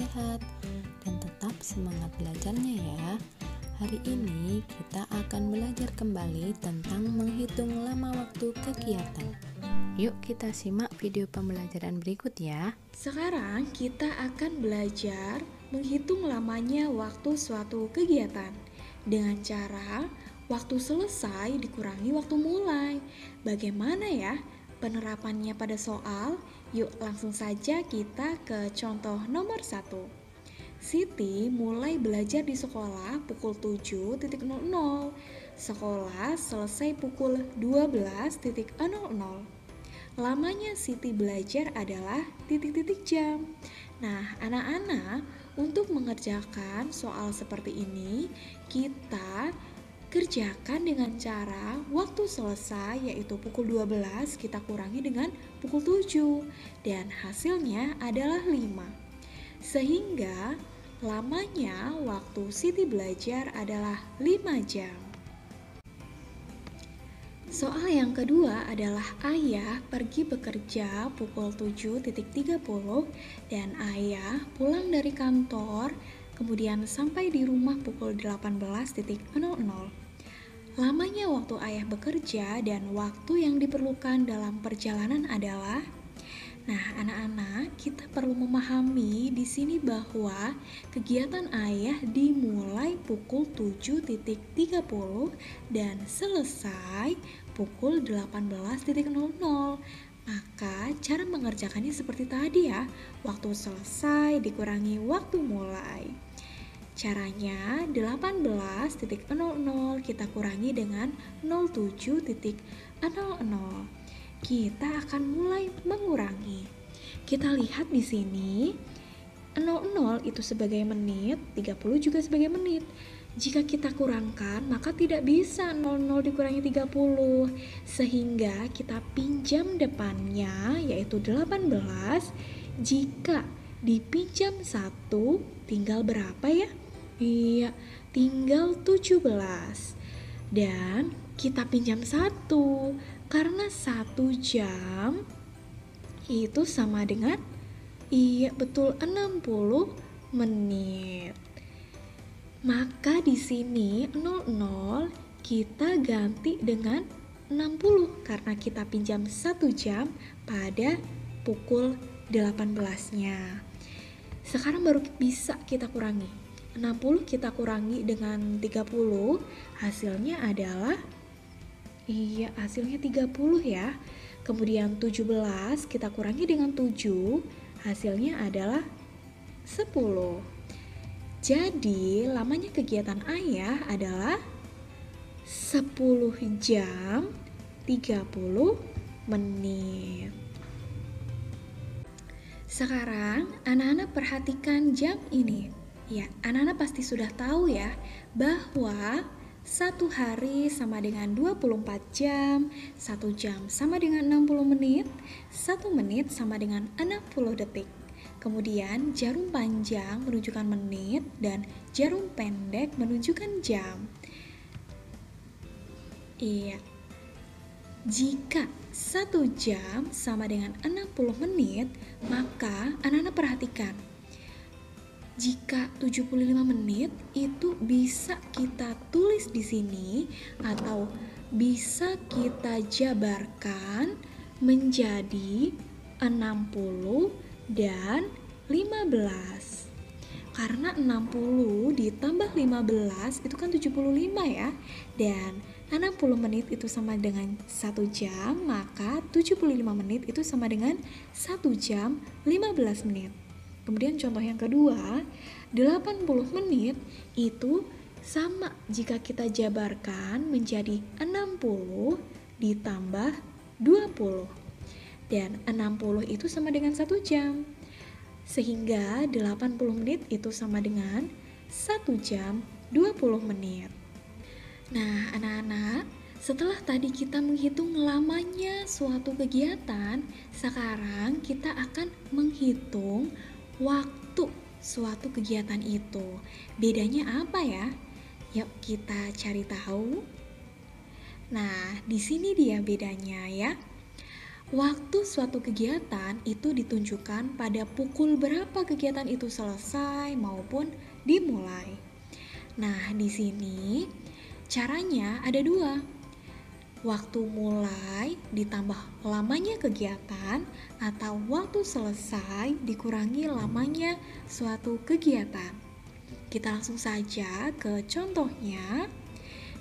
sehat dan tetap semangat belajarnya ya. Hari ini kita akan belajar kembali tentang menghitung lama waktu kegiatan. Yuk kita simak video pembelajaran berikut ya. Sekarang kita akan belajar menghitung lamanya waktu suatu kegiatan dengan cara waktu selesai dikurangi waktu mulai. Bagaimana ya penerapannya pada soal? Yuk langsung saja kita ke contoh nomor 1. Siti mulai belajar di sekolah pukul 7.00. Sekolah selesai pukul 12.00. Lamanya Siti belajar adalah titik-titik jam. Nah, anak-anak, untuk mengerjakan soal seperti ini, kita kerjakan dengan cara waktu selesai yaitu pukul 12 kita kurangi dengan pukul 7 dan hasilnya adalah 5. Sehingga lamanya waktu Siti belajar adalah 5 jam. Soal yang kedua adalah ayah pergi bekerja pukul 7.30 dan ayah pulang dari kantor kemudian sampai di rumah pukul 18.00. Lamanya waktu ayah bekerja dan waktu yang diperlukan dalam perjalanan adalah anak-anak, kita perlu memahami di sini bahwa kegiatan ayah dimulai pukul 7.30 dan selesai pukul 18.00. Maka cara mengerjakannya seperti tadi ya, waktu selesai dikurangi waktu mulai. Caranya 18.00 kita kurangi dengan 07.00. Kita akan mulai mengurangi. Kita lihat di sini 00 itu sebagai menit, 30 juga sebagai menit. Jika kita kurangkan, maka tidak bisa 00 dikurangi 30. Sehingga kita pinjam depannya yaitu 18. Jika dipinjam 1, tinggal berapa ya? Iya, tinggal 17. Dan kita pinjam 1 karena 1 jam itu sama dengan 60 menit. Maka di sini 00 kita ganti dengan 60 karena kita pinjam 1 jam pada pukul 18-nya. Sekarang baru bisa kita kurangi. 60 kita kurangi dengan 30, hasilnya adalah hasilnya 30 ya. Kemudian 17 kita kurangi dengan 7, hasilnya adalah 10. Jadi lamanya kegiatan ayah adalah 10 jam 30 menit. Sekarang anak-anak perhatikan jam ini. Ya, anak-anak pasti sudah tahu ya bahwa 1 hari sama dengan 24 jam, 1 jam sama dengan 60 menit, 1 menit sama dengan 60 detik. Kemudian jarum panjang menunjukkan menit dan jarum pendek menunjukkan jam. Jika 1 jam sama dengan 60 menit, maka anak-anak perhatikan. Jika 75 menit itu bisa kita tulis di sini atau bisa kita jabarkan menjadi 60 dan 15. Karena 60 ditambah 15 itu kan 75 ya. Dan 60 menit itu sama dengan 1 jam, maka 75 menit itu sama dengan 1 jam 15 menit. Kemudian contoh yang kedua, 80 menit itu sama jika kita jabarkan menjadi 60 ditambah 20. Dan 60 itu sama dengan 1 jam. Sehingga 80 menit itu sama dengan 1 jam 20 menit. Nah, anak-anak, setelah tadi kita menghitung lamanya suatu kegiatan, sekarang kita akan menghitung waktu suatu kegiatan itu. Bedanya apa ya? Yuk kita cari tahu. Nah, di sini dia bedanya ya. Waktu suatu kegiatan itu ditunjukkan pada pukul berapa kegiatan itu selesai maupun dimulai. Nah, di sini caranya ada dua. Waktu mulai ditambah lamanya kegiatan atau waktu selesai dikurangi lamanya suatu kegiatan. Kita langsung saja ke contohnya.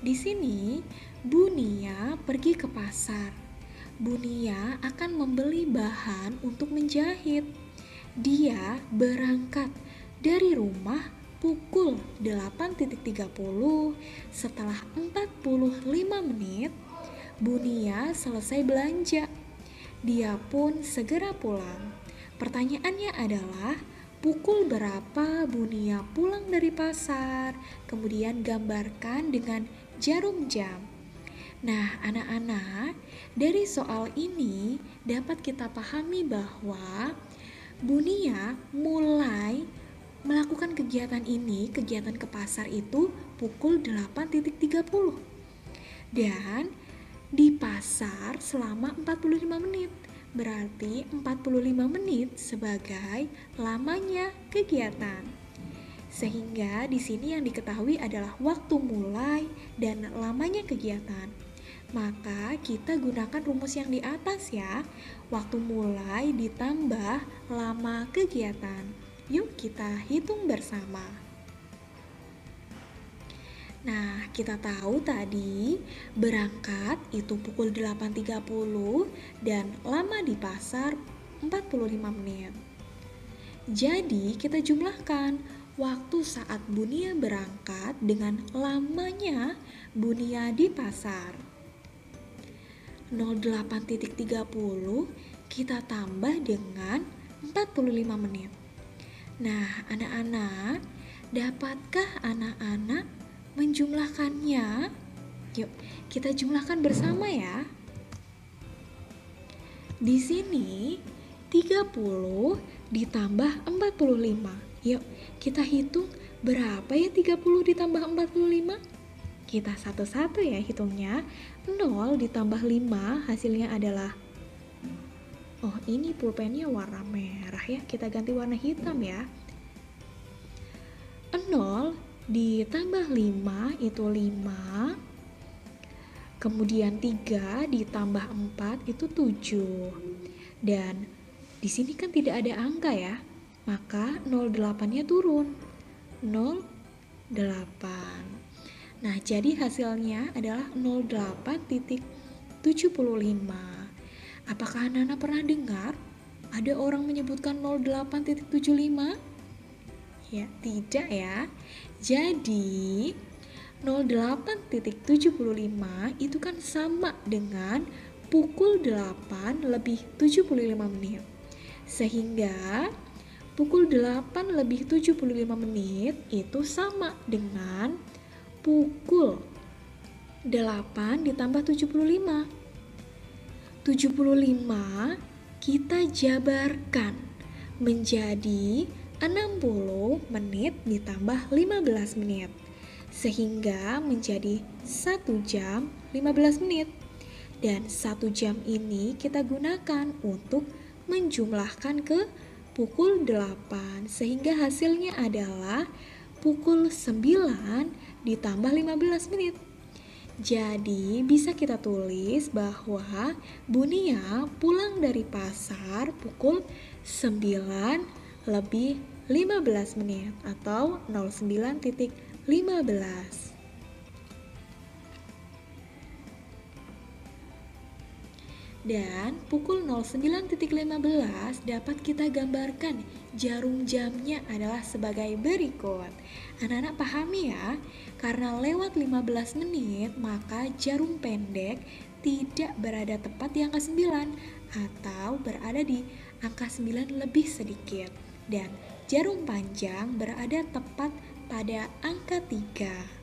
Di sini, Bu Nia pergi ke pasar. Bu Nia akan membeli bahan untuk menjahit. Dia berangkat dari rumah pukul 8.30. Setelah 45 menit, Bu Nia selesai belanja. Dia pun segera pulang. Pertanyaannya adalah, pukul berapa Bu Nia pulang dari pasar? Kemudian gambarkan dengan jarum jam. Nah, anak-anak, dari soal ini dapat kita pahami bahwa Bu Nia mulai melakukan kegiatan ini, kegiatan ke pasar itu pukul 8.30. Dan di pasar selama 45 menit. Berarti 45 menit sebagai lamanya kegiatan. Sehingga di sini yang diketahui adalah waktu mulai dan lamanya kegiatan. Maka kita gunakan rumus yang di atas ya. Waktu mulai ditambah lama kegiatan. Yuk kita hitung bersama. Nah, kita tahu tadi berangkat itu pukul 8.30 dan lama di pasar 45 menit. Jadi kita jumlahkan waktu saat Bu Nia berangkat dengan lamanya Bu Nia di pasar. 08.30 kita tambah dengan 45 menit. Nah, anak-anak, dapatkah anak-anak menjumlahkannya? Yuk, kita jumlahkan bersama ya. Di sini 30 ditambah 45. Yuk, kita hitung berapa ya 30 ditambah 45? Kita satu-satu ya hitungnya. 0 ditambah 5 hasilnya adalah, oh ini pulpennya warna merah ya, kita ganti warna hitam ya. 0 ditambah 5 itu 5. Kemudian 3 ditambah 4 itu 7. Dan di sini kan tidak ada angka ya, maka 08-nya turun. 08. Nah, jadi hasilnya adalah 08.75. Apakah anak-anak pernah dengar ada orang menyebutkan 08.75? Ya, tidak ya. Jadi 08.75 itu kan sama dengan pukul 8 lebih 75 menit. Sehingga pukul 8 lebih 75 menit itu sama dengan pukul 8 ditambah 75. 75 kita jabarkan menjadi 60 menit ditambah 15 menit. Sehingga menjadi 1 jam 15 menit. Dan 1 jam ini kita gunakan untuk menjumlahkan ke pukul 8. Sehingga hasilnya adalah pukul 9 ditambah 15 menit. Jadi bisa kita tulis bahwa Bu Nia pulang dari pasar pukul 9 lebih 15 menit atau 09.15. Dan pukul 09.15 dapat kita gambarkan jarum jamnya adalah sebagai berikut. Anak-anak pahami ya, karena lewat 15 menit maka jarum pendek tidak berada tepat di angka 9 atau berada di angka 9 lebih sedikit. Dan jarum panjang berada tepat pada angka 3.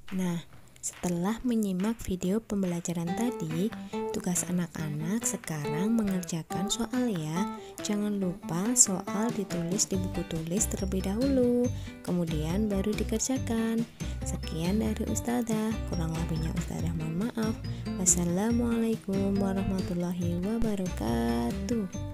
Nah, Setelah menyimak video pembelajaran tadi, tugas anak-anak sekarang mengerjakan soal ya. Jangan lupa soal ditulis di buku tulis terlebih dahulu, kemudian baru dikerjakan. Sekian dari Ustazah, kurang lebihnya Ustazah mohon maaf. Wassalamualaikum warahmatullahi wabarakatuh.